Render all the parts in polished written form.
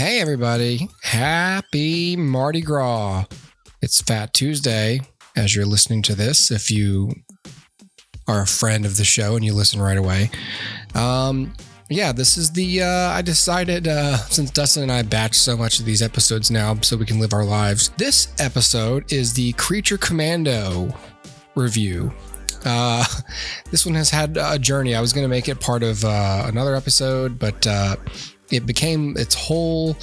Hey, everybody. Happy Mardi Gras. It's Fat Tuesday as you're listening to this, if you are a friend of the show and you listen right away. This is the, I decided, since Dustin and I batch so much of these episodes now so we can live our lives, this episode is the Creature Commando review. This one has had a journey. I was going to make it part of another episode, but it became its whole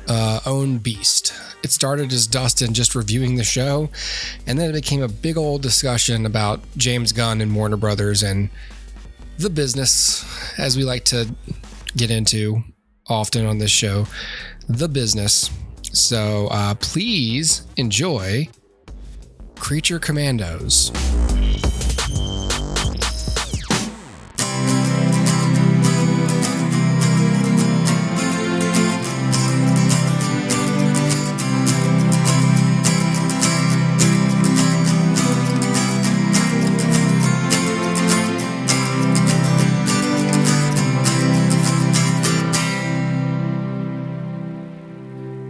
own beast. It started as Dustin just reviewing the show, and then it became a big old discussion about James Gunn and Warner Brothers and the business, as we like to get into often on this show, the business. So please enjoy Creature Commandos.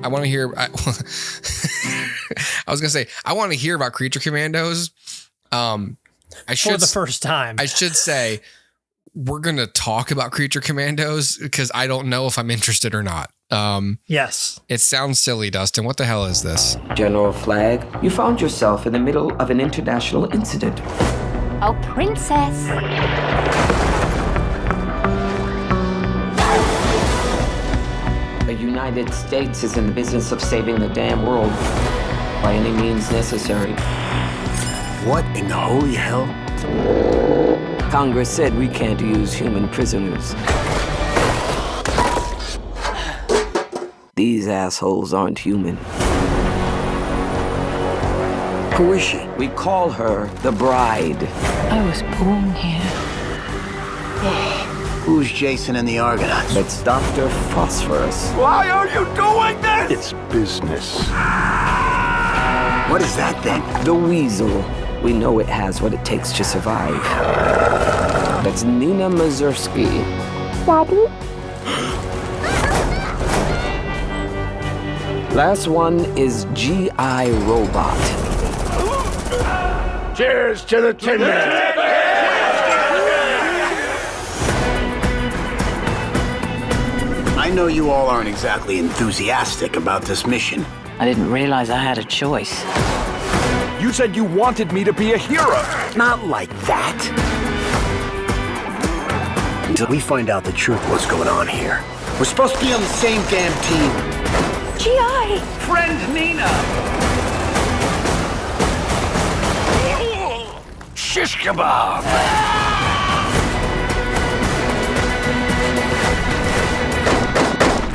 I want to hear. I was gonna say I want to hear about Creature Commandos. For the first time, I should say we're gonna talk about Creature Commandos because I don't know if I'm interested or not. Yes, it sounds silly, Dustin. What the hell is this? General Flagg, you found yourself in the middle of an international incident. Oh, princess. The United States is in the business of saving the damn world by any means necessary. What in the holy hell? Congress said we can't use human prisoners. These assholes aren't human. Who is she? We call her the Bride. I was born here. Who's Jason and the Argonauts? That's Dr. Phosphorus. Why are you doing this? It's business. What is that thing? The Weasel. We know it has what it takes to survive. That's Nina Mazursky. Daddy? Last one is G.I. Robot. Cheers to the Tin Man. I know you all aren't exactly enthusiastic about this mission. I didn't realize I had a choice. You said you wanted me to be a hero. Not like that. Until we find out the truth of what's going on here. We're supposed to be on the same damn team. G.I. Friend Nina. Shish kebab.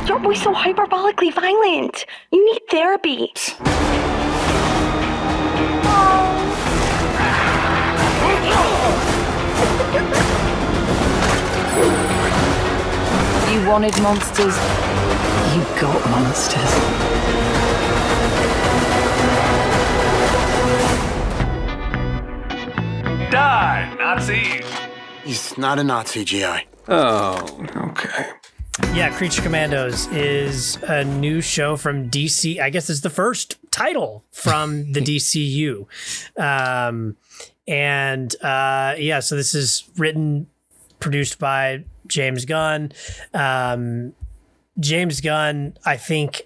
You're always so hyperbolically violent. You need therapy. You wanted monsters, you got monsters. Die, Nazis. He's not a Nazi, G.I. Oh, okay. yeah. Creature Commandos is a new show from DC. I guess it's the first title from the DCU, so this is written, produced by James Gunn. James Gunn, I think,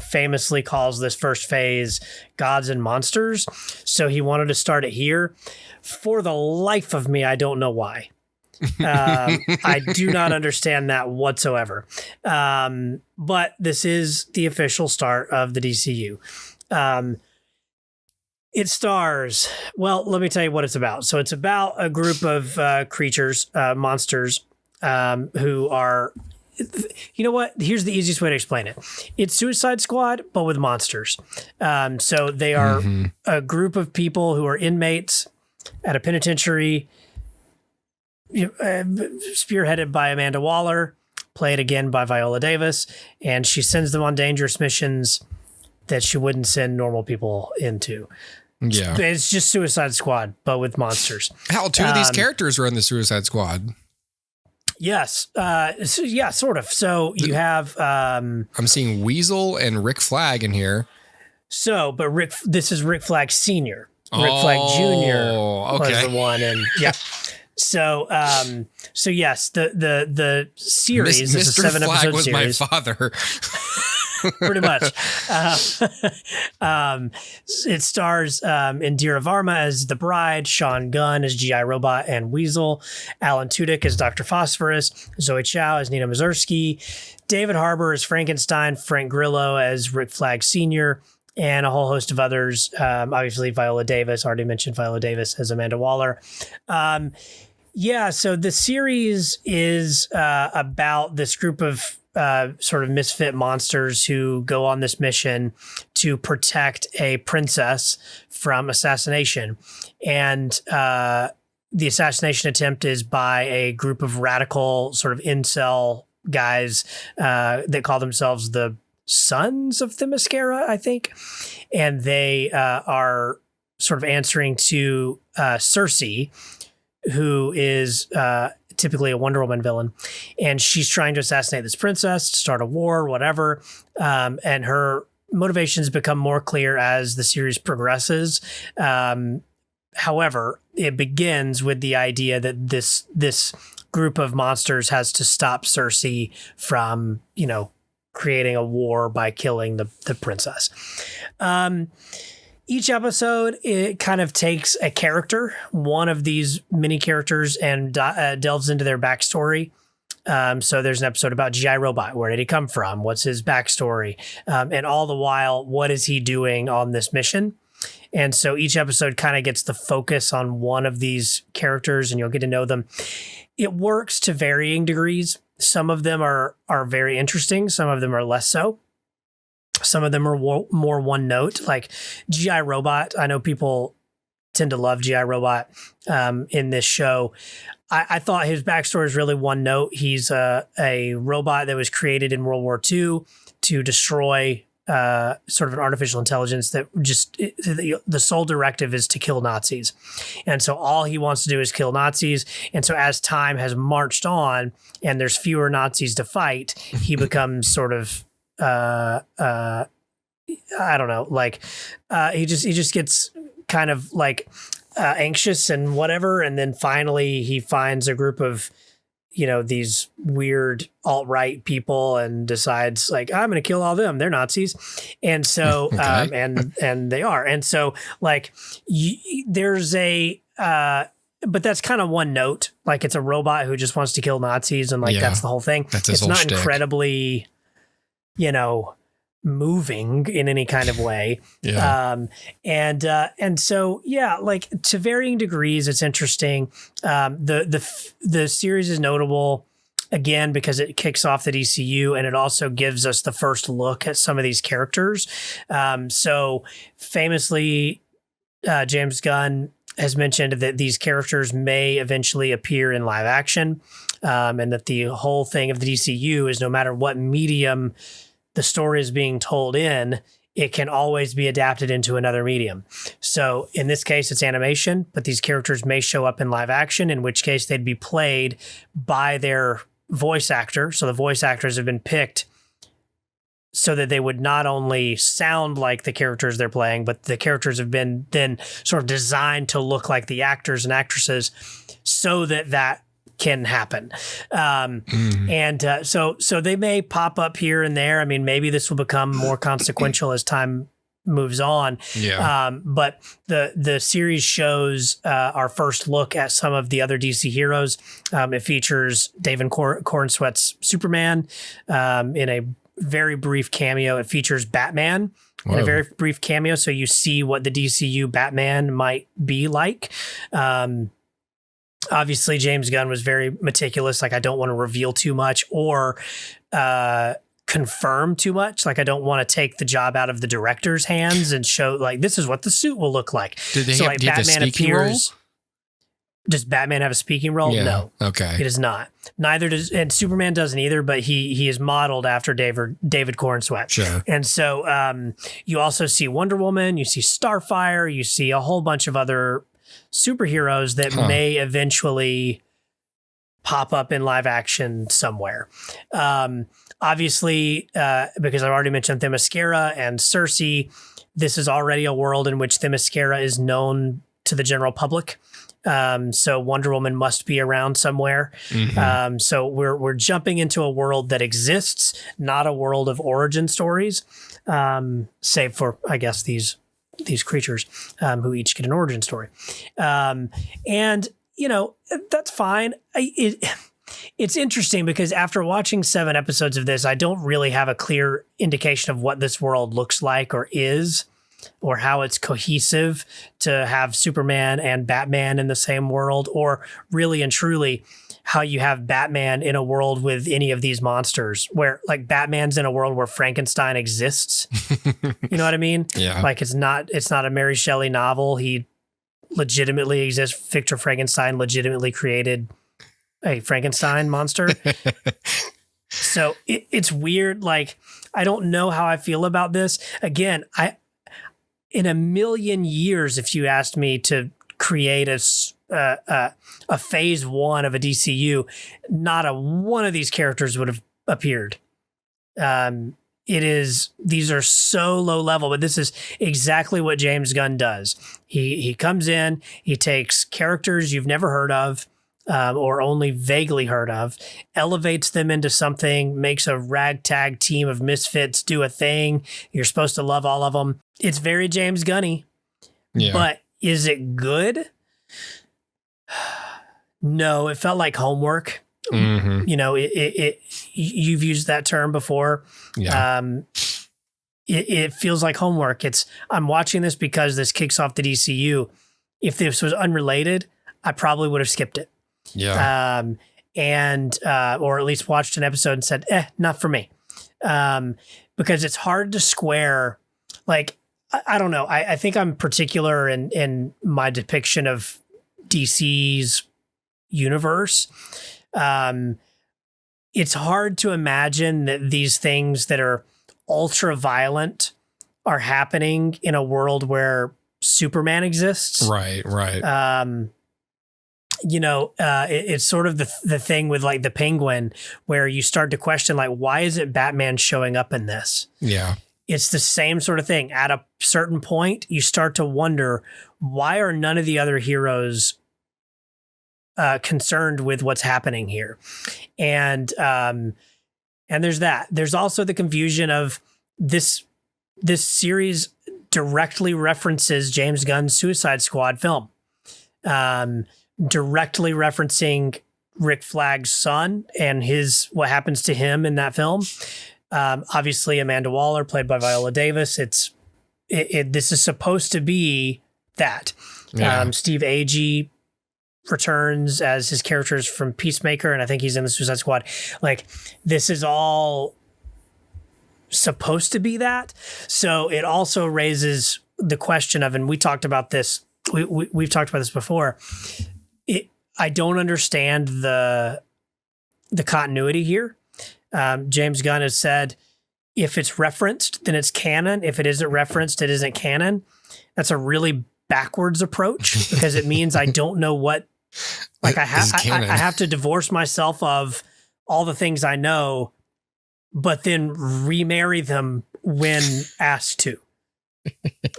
famously calls this first phase Gods and Monsters. So he wanted to start it here. For the life of me, I don't know why. I do not understand that whatsoever. But this is the official start of the DCU. It stars, well, let me tell you what it's about. So it's about a group of creatures, monsters, who are, you know what? Here's the easiest way to explain it. It's Suicide Squad, but with monsters. So they are a group of people who are inmates at a penitentiary, spearheaded by Amanda Waller, played again by Viola Davis, and she sends them on dangerous missions that she wouldn't send normal people into. Yeah. It's just Suicide Squad, but with monsters. Hell, two of these characters were in the Suicide Squad. Yes. Yeah, sort of. So you have. I'm seeing Weasel and Rick Flag in here. So, but this is Rick Flag Sr. Rick Flag Jr. was the one, and yeah. So, so yes, the series is a 7-episode was series. My father. Pretty much. It stars Indira Varma as the bride, Sean Gunn as G.I. Robot and Weasel, Alan Tudyk as Dr. Phosphorus, Zoe Chow as Nina Mazursky, David Harbour as Frankenstein, Frank Grillo as Rick Flag Sr., and a whole host of others. Obviously, Viola Davis, already mentioned Viola Davis as Amanda Waller. Yeah, so the series is about this group of sort of misfit monsters who go on this mission to protect a princess from assassination. And the assassination attempt is by a group of radical sort of incel guys that call themselves the Sons of Themyscira, I think. And they are sort of answering to Cersei, who is typically a Wonder Woman villain. And she's trying to assassinate this princess, start a war, whatever. And her motivations become more clear as the series progresses. However, it begins with the idea that this group of monsters has to stop Cersei from, creating a war by killing the princess. Each episode, it kind of takes a character, one of these mini characters, and delves into their backstory. So there's an episode about G.I. Robot. Where did he come from? What's his backstory? And all the while, what is he doing on this mission? And so each episode kind of gets the focus on one of these characters, and you'll get to know them. It works to varying degrees. Some of them are very interesting. Some of them are less so. Some of them are more one note, like G.I. Robot. I know people tend to love G.I. Robot in this show. I thought his backstory is really one note. He's a robot that was created in World War II to destroy sort of an artificial intelligence that the sole directive is to kill Nazis. And so all he wants to do is kill Nazis. And so as time has marched on and there's fewer Nazis to fight, he becomes sort of, I don't know, like he just gets kind of like anxious and whatever. And then finally he finds a group of, these weird alt-right people and decides like, I'm going to kill all of them. They're Nazis. And so, and they are. And so like there's but that's kind of one note. Like it's a robot who just wants to kill Nazis. And like, that's the whole thing. That's his it's whole not shtick. Incredibly, moving in any kind of way. And so, yeah, like to varying degrees, it's interesting. The series is notable again, because it kicks off the DCU and it also gives us the first look at some of these characters. So famously, James Gunn has mentioned that these characters may eventually appear in live action, and that the whole thing of the DCU is no matter what medium the story is being told in, it can always be adapted into another medium. So in this case, it's animation, but these characters may show up in live action, in which case they'd be played by their voice actor. So the voice actors have been picked so that they would not only sound like the characters they're playing, but the characters have been then sort of designed to look like the actors and actresses so that can happen. And so they may pop up here and there. I mean, maybe this will become more consequential as time moves on. But the series shows our first look at some of the other DC heroes. It features David Cornsweet's Superman in a very brief cameo. It features Batman in a very brief cameo. So you see what the DCU Batman might be like. Obviously, James Gunn was very meticulous. Like, I don't want to reveal too much or confirm too much. Like, I don't want to take the job out of the director's hands and show, like, this is what the suit will look like. Did Batman appears. Does Batman have a speaking role? Yeah. No. Okay. He does not. Neither does, and Superman doesn't either, but he is modeled after David Cornsweet. Sure. And so you also see Wonder Woman, you see Starfire, you see a whole bunch of other superheroes that may eventually pop up in live action somewhere. Obviously, because I've already mentioned Themyscira and Circe, this is already a world in which Themyscira is known to the general public. So Wonder Woman must be around somewhere. So we're jumping into a world that exists, not a world of origin stories, save for, I guess, these creatures who each get an origin story. And, you know, that's fine. It's interesting because after watching 7 episodes of this, I don't really have a clear indication of what this world looks like or is, or how it's cohesive to have Superman and Batman in the same world, or really and truly how you have Batman in a world with any of these monsters, where like Batman's in a world where Frankenstein exists. You know what I mean? Yeah. Like it's not a Mary Shelley novel. He legitimately exists. Victor Frankenstein legitimately created a Frankenstein monster. So it's weird. Like, I don't know how I feel about this. Again, in a million years, if you asked me to create a phase 1 of a DCU, not a one of these characters would have appeared. These are so low level, but this is exactly what James Gunn does. He comes in, he takes characters you've never heard of, or only vaguely heard of, elevates them into something, makes a ragtag team of misfits do a thing. You're supposed to love all of them. It's very James Gunny, but is it good? No, it felt like homework. You know, you've used that term before. Yeah. It feels like homework. I'm watching this because this kicks off the DCU. If this was unrelated, I probably would have skipped it. Yeah. Or at least watched an episode and said, not for me. Because it's hard to square, like, I don't know. I think I'm particular in my depiction of DC's universe. It's hard to imagine that these things that are ultra violent are happening in a world where Superman exists. Right. You know, it's sort of the thing with like the Penguin, where you start to question, like, why is it Batman showing up in this? Yeah. It's the same sort of thing. At a certain point, you start to wonder, why are none of the other heroes concerned with what's happening here? And there's that. There's also the confusion of this series directly references James Gunn's Suicide Squad film. Directly referencing Rick Flag's son and what happens to him in that film. Obviously, Amanda Waller, played by Viola Davis. This is supposed to be that. Yeah. Steve Agee returns as his characters from Peacemaker, and I think he's in the Suicide Squad. Like, this is all supposed to be that. So it also raises the question of, and we talked about this. We've talked about this before. I don't understand the continuity here. James Gunn has said, if it's referenced, then it's canon. If it isn't referenced, it isn't canon. That's a really backwards approach, because it means I don't know what, like, I have to divorce myself of all the things I know, but then remarry them when asked to.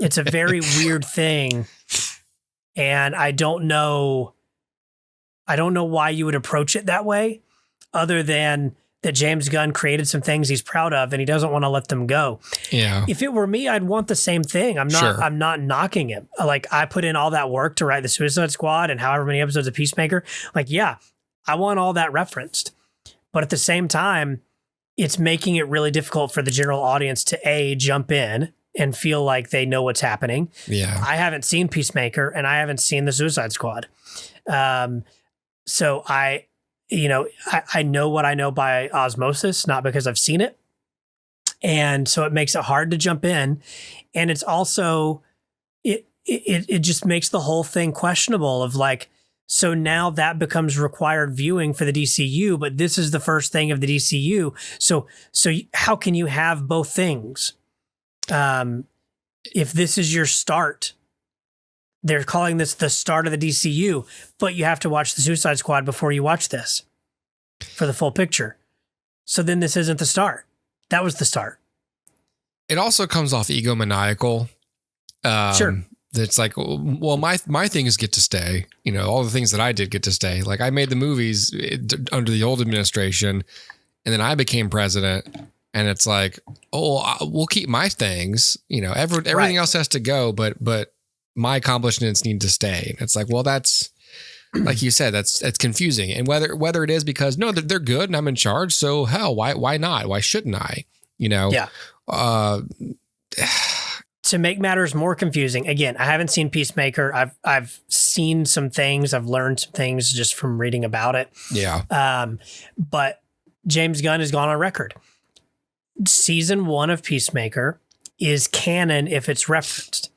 It's a very weird thing. And I don't know why you would approach it that way, other than that James Gunn created some things he's proud of and he doesn't want to let them go. Yeah. If it were me, I'd want the same thing. I'm not knocking him. Like, I put in all that work to write the Suicide Squad and however many episodes of Peacemaker. Like, yeah, I want all that referenced. But at the same time, it's making it really difficult for the general audience to jump in and feel like they know what's happening. Yeah. I haven't seen Peacemaker and I haven't seen the Suicide Squad. So I know what I know by osmosis, not because I've seen it. And so it makes it hard to jump in. And it's also, it just makes the whole thing questionable of like, so now that becomes required viewing for the DCU, but this is the first thing of the DCU. So how can you have both things? If this is your start, they're calling this the start of the DCU, but you have to watch the Suicide Squad before you watch this. for the full picture. So then this isn't the start. That was the start. It also comes off egomaniacal. Sure. It's like, well, my things get to stay. You know, all the things that I did get to stay. Like I made the movies under the old administration, and then I became president. And it's like, we'll keep my things. You know, everything else has to go, but my accomplishments need to stay. It's like, well, that's like you said, that's confusing. And whether it is because no, they're good and I'm in charge, so hell, why not? Why shouldn't I? You know? Yeah. To make matters more confusing, again, I haven't seen Peacemaker. I've seen some things. I've learned some things just from reading about it. Yeah. But James Gunn has gone on record. Season 1 of Peacemaker is canon if it's referenced.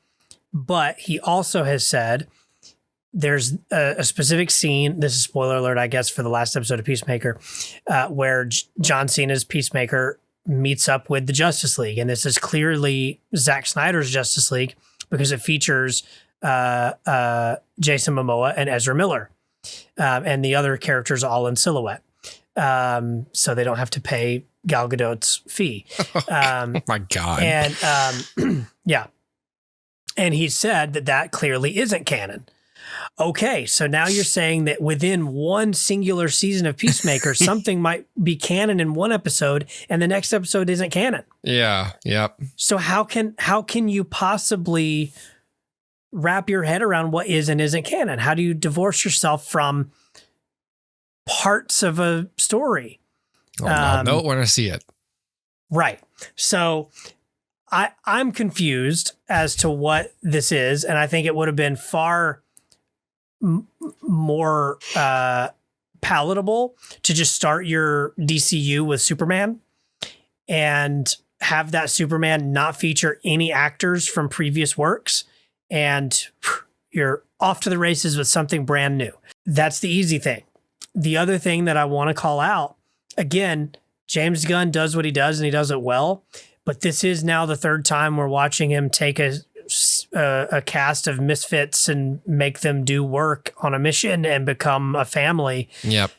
But he also has said there's a specific scene, this is spoiler alert, I guess, for the last episode of Peacemaker, where John Cena's Peacemaker meets up with the Justice League. And this is clearly Zack Snyder's Justice League because it features Jason Momoa and Ezra Miller. And the other characters all in silhouette. So they don't have to pay Gal Gadot's fee. Oh my God. And yeah. And he said that clearly isn't canon. Okay, so now you're saying that within one singular season of Peacemaker, something might be canon in one episode and the next episode isn't canon. Yeah. Yep. So how can you possibly wrap your head around what is and isn't canon? How do you divorce yourself from parts of a story? Oh, no, don't want to see it. Right. So I'm confused as to what this is, and I think it would have been far more palatable to just start your DCU with Superman and have that Superman not feature any actors from previous works, and you're off to the races with something brand new. That's the easy thing. The other thing that I want to call out, again, James Gunn does what he does and he does it well, but this is now the third time we're watching him take a cast of misfits and make them do work on a mission and become a family. Yep.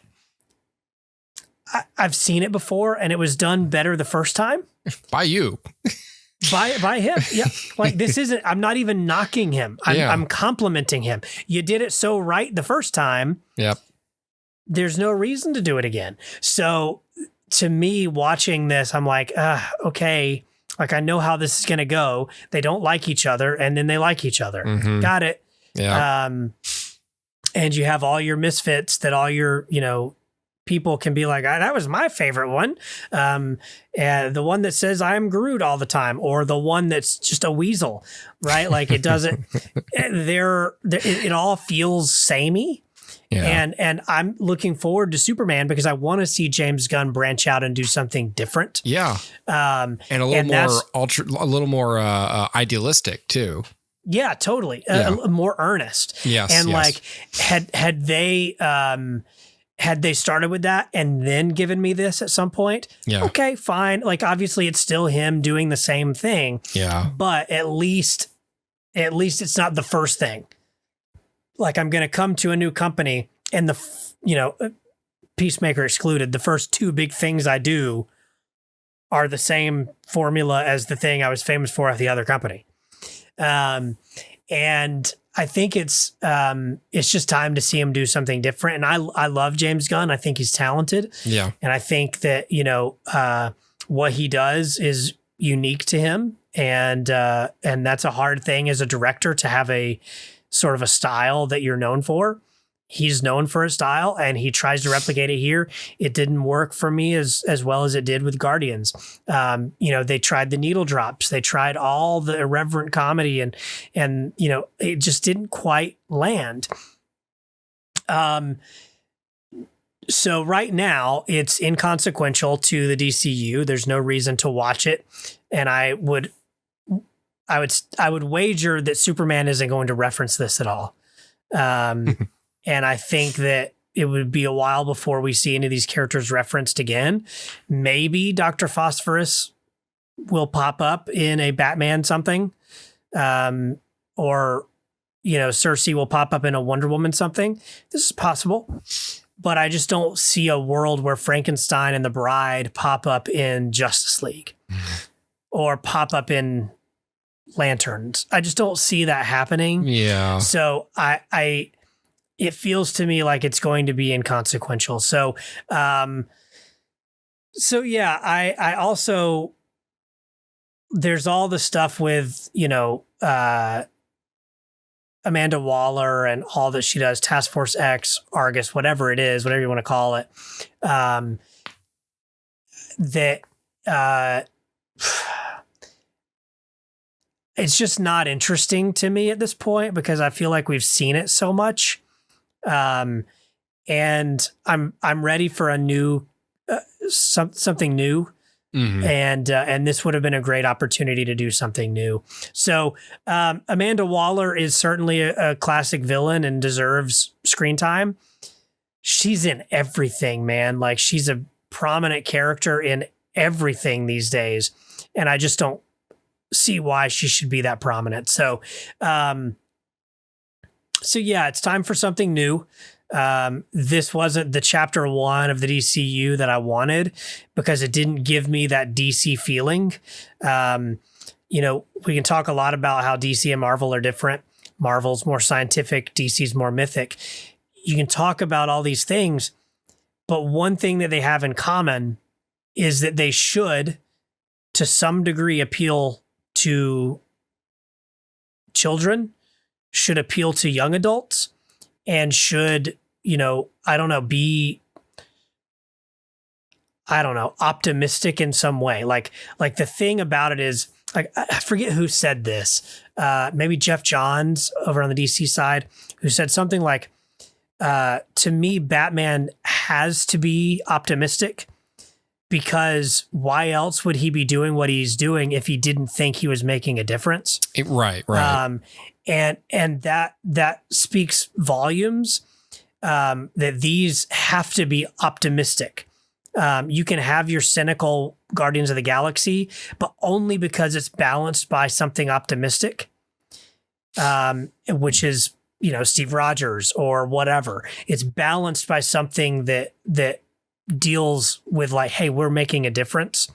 I've seen it before and it was done better the first time. By you. By him. Yeah. Like this isn't, I'm not even knocking him. I'm complimenting him. You did it so right the first time. Yep. There's no reason to do it again. So to me, watching this, I'm like, okay, like I know how this is going to go. They don't like each other and then they like each other. Mm-hmm. Got it. Yeah. And you have all your misfits that all your, people can be like, that was my favorite one. And the one that says I'm Groot all the time, or the one that's just a weasel, right? Like it doesn't, it all feels samey. Yeah. And I'm looking forward to Superman because I want to see James Gunn branch out and do something different. Yeah. And a little more idealistic too. Yeah, totally. Yeah. More earnest. Yes. And yes. like had they started with that and then given me this at some point, yeah. Okay, fine. Like obviously it's still him doing the same thing. Yeah. But at least it's not the first thing. Like I'm going to come to a new company and Peacemaker excluded, the first two big things I do are the same formula as the thing I was famous for at the other company. And I think it's just time to see him do something different. And I love James Gunn. I think he's talented. Yeah. And I think that, what he does is unique to him. And that's a hard thing as a director to have a sort of a style that you're known for. He's known for a style and he tries to replicate it here. It didn't work for me as well as it did with Guardians. They tried the needle drops. They tried all the irreverent comedy and it just didn't quite land. So right now it's inconsequential to the DCU. There's no reason to watch it. And I would wager that Superman isn't going to reference this at all. And I think that it would be a while before we see any of these characters referenced again. Maybe Dr. Phosphorus will pop up in a Batman something. Or Cersei will pop up in a Wonder Woman something. This is possible. but I just don't see a world where Frankenstein and the Bride pop up in Justice League or pop up in Lanterns. I just don't see that happening. Yeah. So it feels to me like it's going to be inconsequential. So, I also, there's all the stuff with, Amanda Waller and all that she does, Task Force X, Argus, whatever it is, whatever you want to call it, it's just not interesting to me at this point because I feel like we've seen it so much. And I'm ready for a new, something new. Mm-hmm. And this would have been a great opportunity to do something new. So Amanda Waller is certainly a classic villain and deserves screen time. She's in everything, man. Like she's a prominent character in everything these days. And I just don't see why she should be that prominent. So it's time for something new. This wasn't the chapter 1 of the DCU that I wanted because it didn't give me that DC feeling. We can talk a lot about how DC and Marvel are different. Marvel's more scientific, DC's more mythic. You can talk about all these things, but one thing that they have in common is that they should, to some degree, appeal to children, should appeal to young adults, and should, be optimistic in some way. Like the thing about it is, like, I forget who said this, maybe Jeff Johns over on the DC side, who said something like, to me, Batman has to be optimistic because why else would he be doing what he's doing if he didn't think he was making a difference? Right. And that speaks volumes, that these have to be optimistic. You can have your cynical Guardians of the Galaxy, but only because it's balanced by something optimistic, which is, Steve Rogers or whatever. It's balanced by something that deals with like, hey, we're making a difference.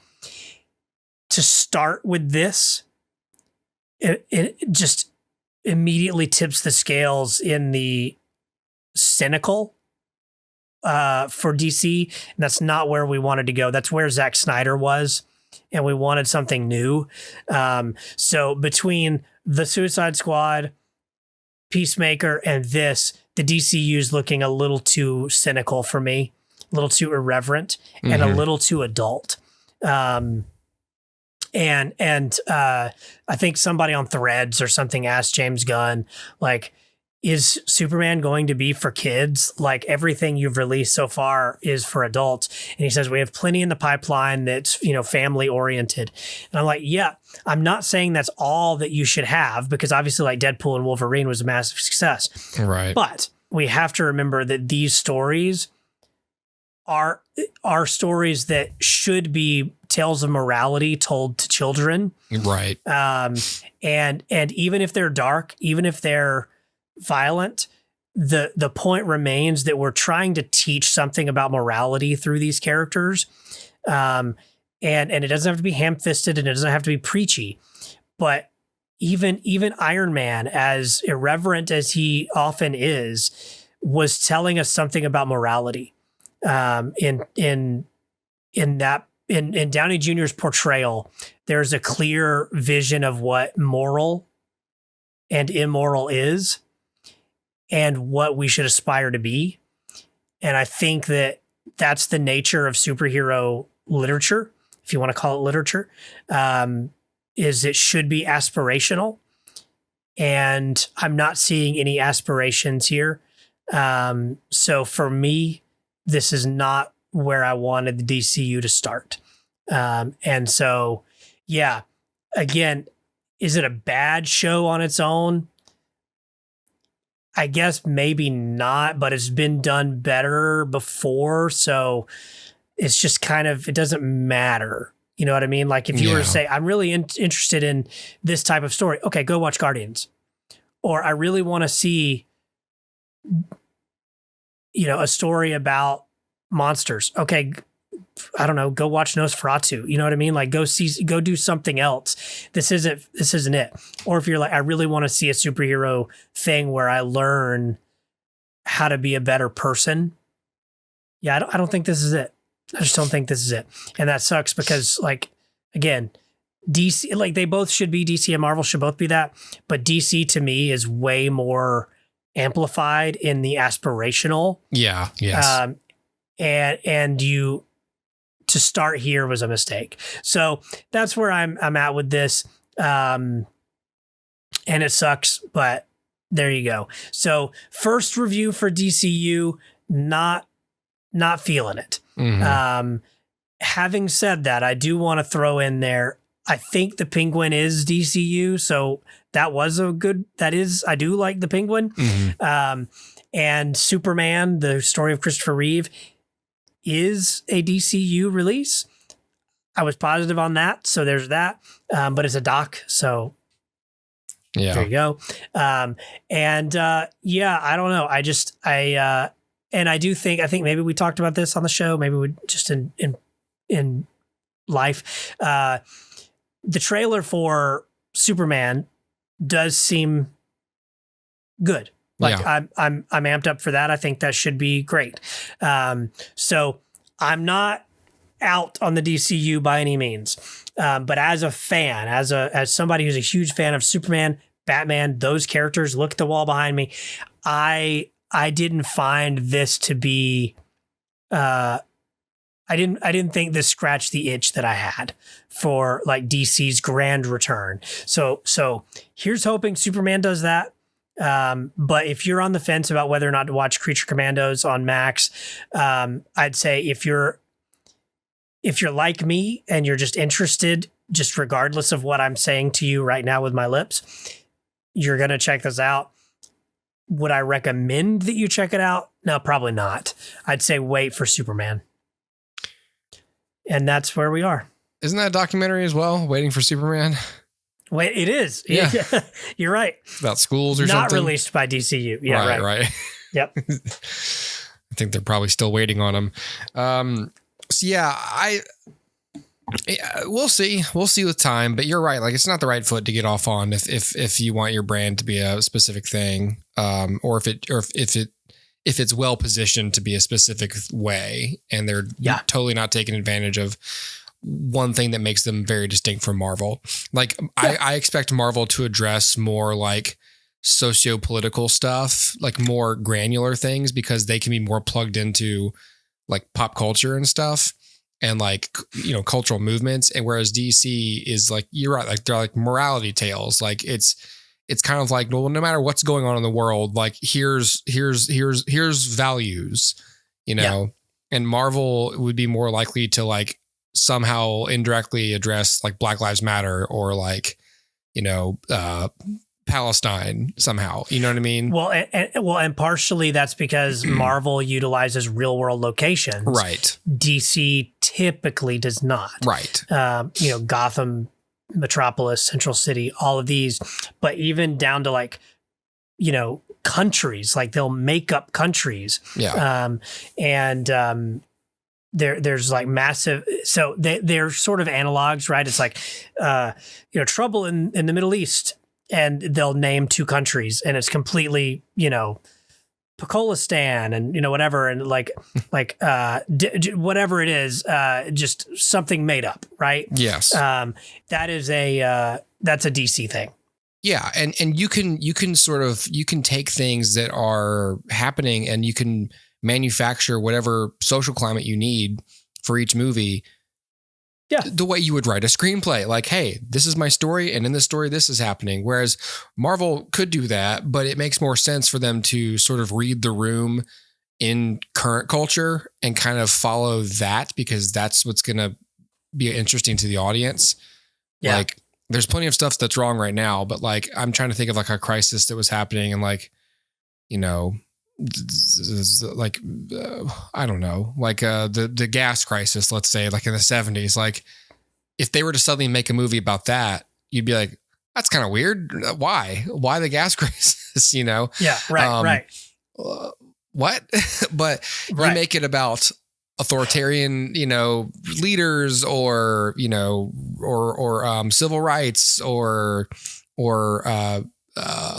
To start with this, it just immediately tips the scales in the cynical for DC, and that's not where we wanted to go. That's where Zack Snyder was, and we wanted something new. So between the Suicide Squad, Peacemaker, and this, the DCU is looking a little too cynical for me, a little too irreverent, and a little too adult. And I think somebody on Threads or something asked James Gunn, like, is Superman going to be for kids? Like everything you've released so far is for adults. And he says, we have plenty in the pipeline that's, family oriented. And I'm like, yeah, I'm not saying that's all that you should have, because obviously like Deadpool and Wolverine was a massive success. Right. But we have to remember that these stories are stories that should be tales of morality told to children. Right. And even if they're dark, even if they're violent, the point remains that we're trying to teach something about morality through these characters. And it doesn't have to be ham-fisted and it doesn't have to be preachy, but even Iron Man, as irreverent as he often is, was telling us something about morality. In Downey Jr.'s portrayal, there's a clear vision of what moral and immoral is and what we should aspire to be. And I think that that's the nature of superhero literature, if you want to call it literature, is it should be aspirational. And I'm not seeing any aspirations here. So for me, this is not where I wanted the DCU to start. And so, yeah, again, is it a bad show on its own? I guess maybe not, but it's been done better before. So it's just kind of, it doesn't matter. You know what I mean? Like if you were to say, I'm really interested in this type of story. Okay, go watch Guardians. Or I really want to see a story about monsters. Okay, I don't know, go watch Nosferatu. You know what I mean? Like go do something else. This isn't it. Or if you're like, I really want to see a superhero thing where I learn how to be a better person. Yeah, I don't think this is it. I just don't think this is it. And that sucks because, like, again, DC, like they both should be, DC and Marvel should both be that. But DC to me is way more amplified in the aspirational. Yeah. Yes. And you to start here was a mistake. So that's where I'm at with this. And it sucks, but there you go. So first review for DCU, not feeling it. Mm-hmm. Having said that, I do want to throw in there, I think the Penguin is DCU. So I do like the Penguin. Mm-hmm. And Superman, the story of Christopher Reeve, is a DCU release. I was positive on that. So there's that. But it's a doc. So yeah, there you go. I don't know. And I think maybe we talked about this on the show. Maybe we just in life. The trailer for Superman does seem good. Like yeah. I'm amped up for that. I think that should be great. So I'm not out on the DCU by any means. But as a fan, as somebody who's a huge fan of Superman, Batman, those characters, look at the wall behind me. I didn't find this to be I didn't think this scratched the itch that I had for like DC's grand return. So here's hoping Superman does that. But if you're on the fence about whether or not to watch Creature Commandos on Max, I'd say if you're like me and you're just interested, just regardless of what I'm saying to you right now with my lips, you're going to check this out. Would I recommend that you check it out? No, probably not. I'd say wait for Superman. And that's where we are. Isn't that a documentary as well? Waiting for Superman? Wait, it is. Yeah. You're right. About schools or not something? Not released by DCU. Yeah, right. Yep. I think they're probably still waiting on them. So yeah, we'll see. We'll see with time, but you're right. Like it's not the right foot to get off on if you want your brand to be a specific thing, or if it's well positioned to be a specific way, and they're totally not taking advantage of one thing that makes them very distinct from Marvel. Like I expect Marvel to address more like socio-political stuff, like more granular things, because they can be more plugged into like pop culture and stuff and like, cultural movements. And whereas DC is like, you're right. Like they're like morality tales. Like it's kind of like, well, no matter what's going on in the world, like here's values, and Marvel would be more likely to like somehow indirectly address like Black Lives Matter or like, Palestine somehow, you know what I mean? Well, and partially that's because Marvel utilizes real world locations. Right. DC typically does not. Right. Gotham, Metropolis, Central City, all of these, but even down to like, countries, like they'll make up countries. Yeah. There's like massive, so they're sort of analogs, right? It's like, trouble in the Middle East, and they'll name two countries, and it's completely, Pakistan and, whatever. And like whatever it is, just something made up. Right. Yes. That's a DC thing. Yeah. And you can take things that are happening and you can manufacture whatever social climate you need for each movie. Yeah. The way you would write a screenplay, like, hey, this is my story, and in this story, this is happening. Whereas Marvel could do that, but it makes more sense for them to sort of read the room in current culture and kind of follow that, because that's what's going to be interesting to the audience. Yeah. Like, there's plenty of stuff that's wrong right now, but like, I'm trying to think of like a crisis that was happening and like, like I don't know, like the gas crisis, let's say, like in the 70s. Like if they were to suddenly make a movie about that, you'd be like, that's kind of weird. Why the gas crisis? Yeah, right. Right. what? But you make it about authoritarian, leaders or civil rights or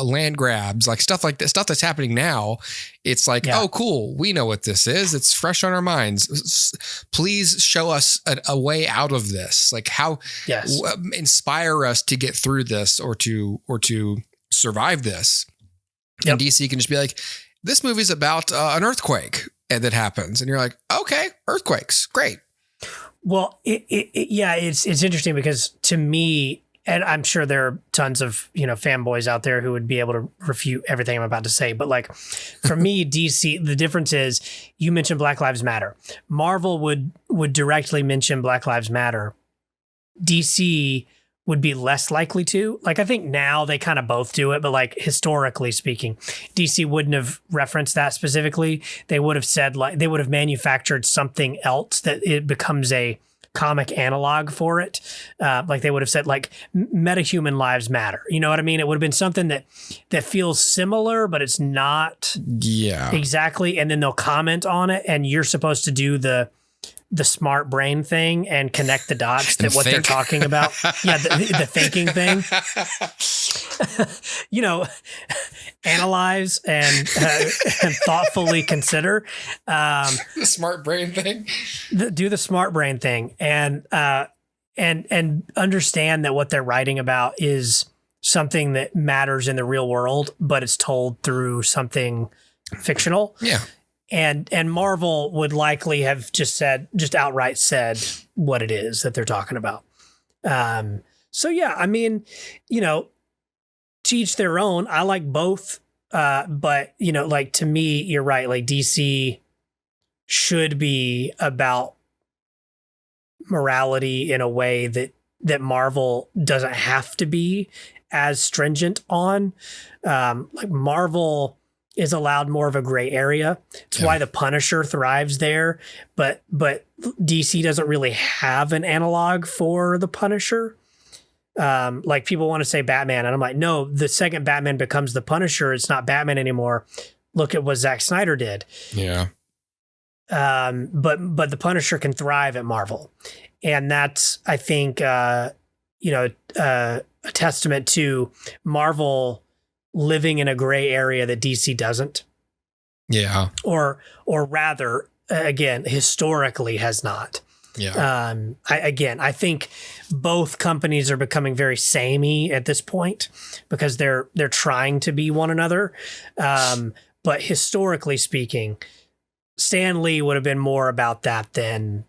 land grabs, like stuff like that, stuff that's happening now. It's like, oh, cool. We know what this is. It's fresh on our minds. Please show us a way out of this. Like how inspire us to get through this or to survive this. Yep. And DC can just be like, this movie's about an earthquake that happens. And you're like, okay, earthquakes. Great. Well, it's interesting because to me, and I'm sure there are tons of, fanboys out there who would be able to refute everything I'm about to say. But like for me, DC, the difference is you mentioned Black Lives Matter. Marvel would directly mention Black Lives Matter. DC would be less likely to. Like, I think now they kind of both do it, but like historically speaking, DC wouldn't have referenced that specifically. They would have said they would have manufactured something else that it becomes a comic analog for it. Like they would have said like metahuman lives matter. You know what I mean? It would have been something that feels similar, but it's not exactly. And then they'll comment on it and you're supposed to do the smart brain thing and connect the dots to what they're talking about. Yeah. The thinking thing, analyze and thoughtfully consider, the smart brain thing, do the smart brain thing and understand that what they're writing about is something that matters in the real world, but it's told through something fictional. Yeah. And Marvel would likely have just outright said what it is that they're talking about. So yeah, I mean, to each their own. I like both. But like to me, you're right. Like DC should be about morality in a way that Marvel doesn't have to be as stringent on. Like Marvel is allowed more of a gray area. It's why the Punisher thrives there, but DC doesn't really have an analog for the Punisher. Like people want to say Batman, and I'm like, no, the second Batman becomes the Punisher, it's not Batman anymore. Look at what Zack Snyder did. Yeah. But the Punisher can thrive at Marvel, and that's I think a testament to Marvel living in a gray area that DC doesn't. Yeah. Or rather, again, historically has not. Yeah. I think both companies are becoming very samey at this point because they're trying to be one another. But historically speaking, Stan Lee would have been more about that than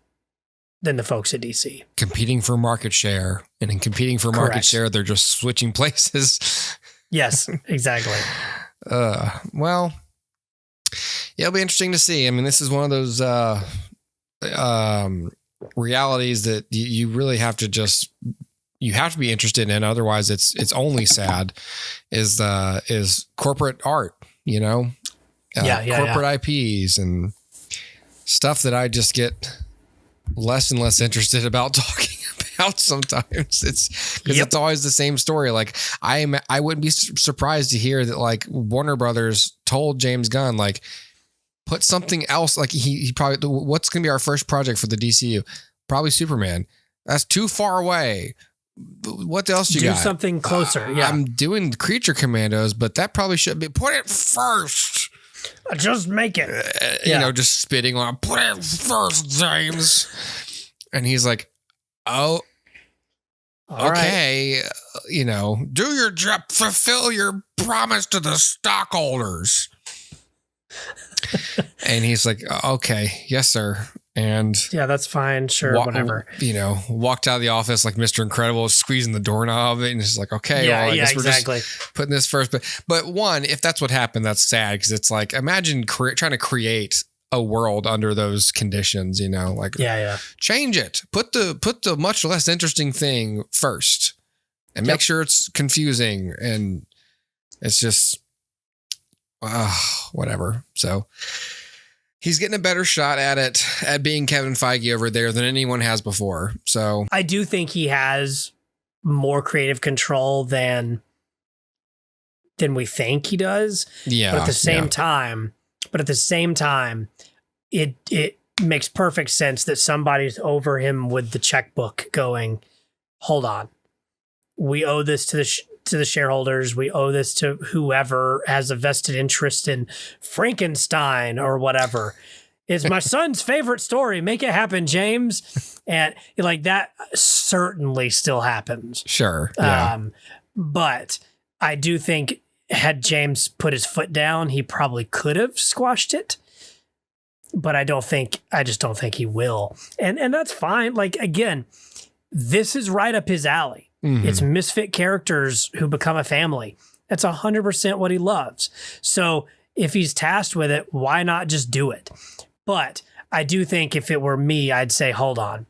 the folks at DC. Competing for market share. And in competing for market share, they're just switching places. Yes, exactly. Well, yeah, it'll be interesting to see. I mean, this is one of those realities that you really have to be interested in. Otherwise, it's only sad. Is corporate art, corporate IPs and stuff that I just get less and less interested about talking about sometimes. It's because it's always the same story. Like I wouldn't be surprised to hear that like Warner Brothers told James Gunn, like, put something else. Like he probably, what's going to be our first project for the DCU? Probably Superman. That's too far away. What else you got? Do something closer. Yeah. I'm doing Creature Commandos, but that probably should be, put it first. Just make it. Just spitting on, put it first, James. And he's like, oh, okay. Right. Do your job, fulfill your promise to the stockholders. And he's like, okay, yes, sir. And yeah, that's fine. Sure. Whatever. Walked out of the office like Mr. Incredible, squeezing the doorknob. And it's like, okay, I guess we're just putting this first. But one, if that's what happened, that's sad. Because it's like, imagine trying to create a world under those conditions, change it, put the much less interesting thing first and make sure it's confusing. And it's just, whatever. So he's getting a better shot at being Kevin Feige over there than anyone has before. So I do think he has more creative control than we think he does. Yeah. But at the same time, But at the same time, it makes perfect sense that somebody's over him with the checkbook going, hold on, we owe this to the shareholders. We owe this to whoever has a vested interest in Frankenstein or whatever. It's my son's favorite story. Make it happen, James. And like that certainly still happens. Sure. Yeah. But I do think had James put his foot down, he probably could have squashed it. But I just don't think he will. And that's fine. Like, again, this is right up his alley. Mm-hmm. It's misfit characters who become a family. That's 100% what he loves. So if he's tasked with it, why not just do it? But I do think if it were me, I'd say, hold on.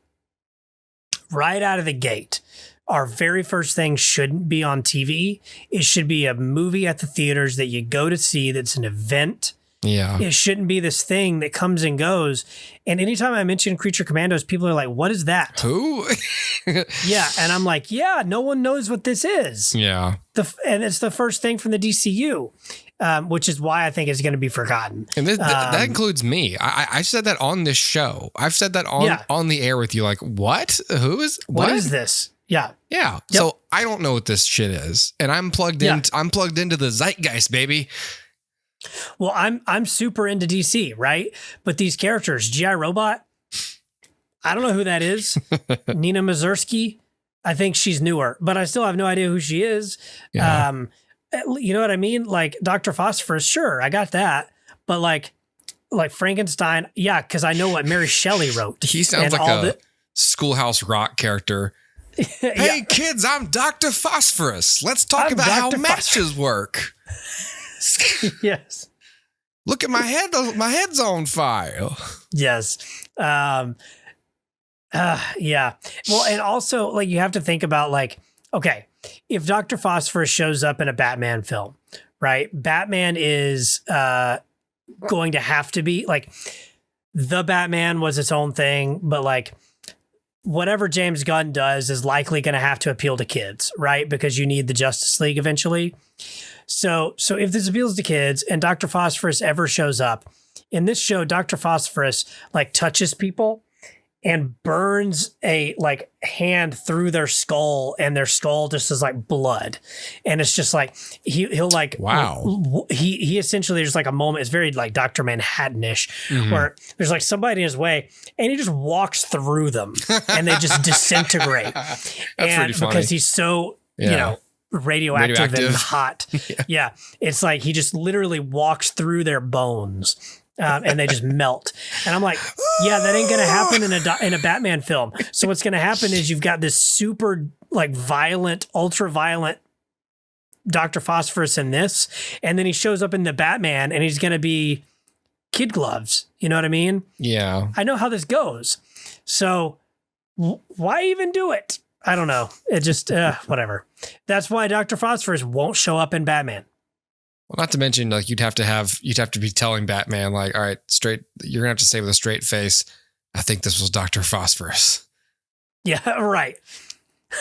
Right out of the gate, our very first thing shouldn't be on TV. It should be a movie at the theaters that you go to see that's an event. Yeah. It shouldn't be this thing that comes and goes. And anytime I mention Creature Commandos, people are like, what is that? Who? Yeah. And I'm like, yeah, no one knows what this is. Yeah. And it's the first thing from the DCU, which is why I think it's going to be forgotten. And that includes me. I said that on this show. I've said that on the air with you. Like, what? Who is? What is this? Yeah. Yeah. Yep. So I don't know what this shit is. And I'm plugged in. I'm plugged into the zeitgeist, baby. Well, I'm super into DC, right? But these characters, G.I. Robot, I don't know who that is. Nina Mazursky, I think she's newer, but I still have no idea who she is. Yeah. You know what I mean? Like Dr. Phosphorus, sure, I got that. But like Frankenstein, yeah, because I know what Mary Shelley wrote. He sounds like a Schoolhouse Rock character. Hey, kids, I'm Dr. Phosphorus. Let's talk about how matches work. Yes. Look at my head. My head's on fire. Yes. Yeah. Well, and also like you have to think about like, okay, if Dr. Phosphorus shows up in a Batman film, right? Batman is going to have to be like the Batman was its own thing, but like whatever James Gunn does is likely going to have to appeal to kids, right? Because you need the Justice League eventually. So if this appeals to kids and Dr. Phosphorus ever shows up in this show, Dr. Phosphorus like touches people and burns a like hand through their skull and their skull just is like blood. And it's just like, he'll like, wow. He essentially, there's like a moment, it's very like Dr. Manhattan-ish where there's like somebody in his way and he just walks through them and they just disintegrate. And because he's so, you know, radioactive and hot. Yeah. It's like he just literally walks through their bones and they just melt. And I'm like, yeah, that ain't going to happen in a Batman film. So what's going to happen is you've got this super like violent, ultra violent Dr. Phosphorus in this. And then he shows up in the Batman and he's going to be kid gloves. You know what I mean? Yeah. I know how this goes. So why even do it? I don't know. It just, whatever. That's why Dr. Phosphorus won't show up in Batman. Well, not to mention, like, you'd have to be telling Batman, like, all right, you're going to have to say with a straight face, I think this was Dr. Phosphorus. Yeah, right.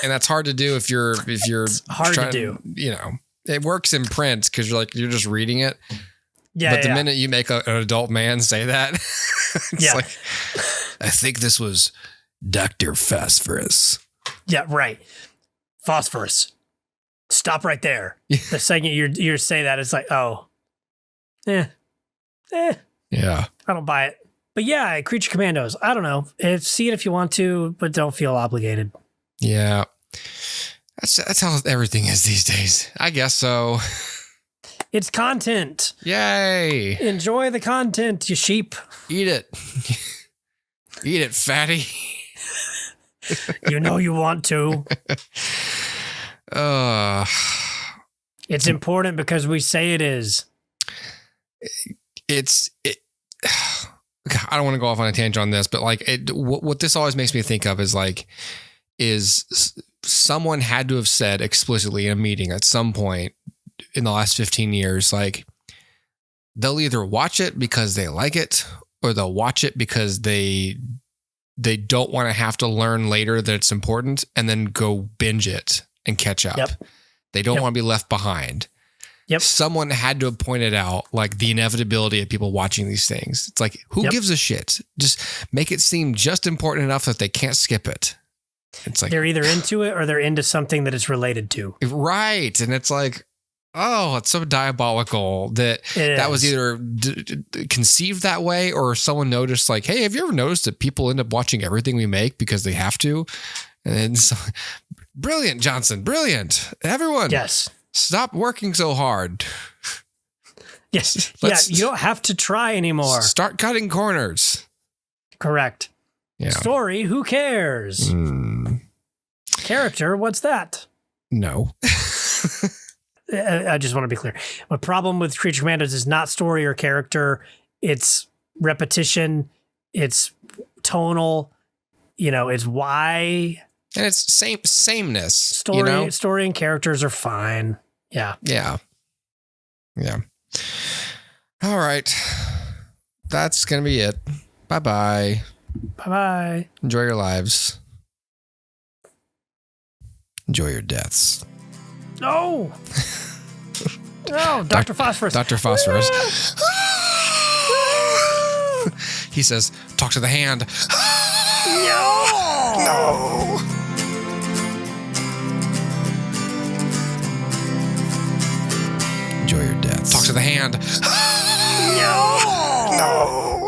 And that's hard to do if you're it's hard to do. You know, it works in print because you're just reading it. Yeah. But the minute you make an adult man say that, it's like, I think this was Dr. Phosphorus. Yeah, right. Phosphorus. Stop right there. The second you say that, it's like, oh, yeah. I don't buy it. But yeah, Creature Commandos. I don't know. See it if you want to, but don't feel obligated. Yeah, that's how everything is these days. I guess so. It's content. Yay! Enjoy the content, you sheep. Eat it. Eat it, fatty. You know you want to. It's important because we say it is. I don't want to go off on a tangent on this, but like what this always makes me think of is someone had to have said explicitly in a meeting at some point in the last 15 years, like they'll either watch it because they like it or they'll watch it because they don't want to have to learn later that it's important and then go binge it and catch up. Yep. They don't want to be left behind. Yep. Someone had to have pointed out like the inevitability of people watching these things. It's like, who gives a shit? Just make it seem just important enough that they can't skip it. It's like they're either into it or they're into something that it's related to. Right. And it's like, oh, it's so diabolical that was either conceived that way or someone noticed like, hey, have you ever noticed that people end up watching everything we make because they have to? And then brilliant, Johnson. Brilliant. Everyone. Yes. Stop working so hard. Yes. You don't have to try anymore. Start cutting corners. Correct. Yeah. Story, who cares? Character, what's that? No. I just want to be clear. My problem with Creature Commandos is not story or character. It's repetition. It's tonal. It's why. And it's sameness. Story and characters are fine. Yeah. Yeah. All right. That's going to be it. Bye-bye. Bye-bye. Enjoy your lives. Enjoy your deaths. No. No, Dr. Phosphorus. Dr. Phosphorus. He says, talk to the hand. No. Enjoy your death. Talk to the hand. No.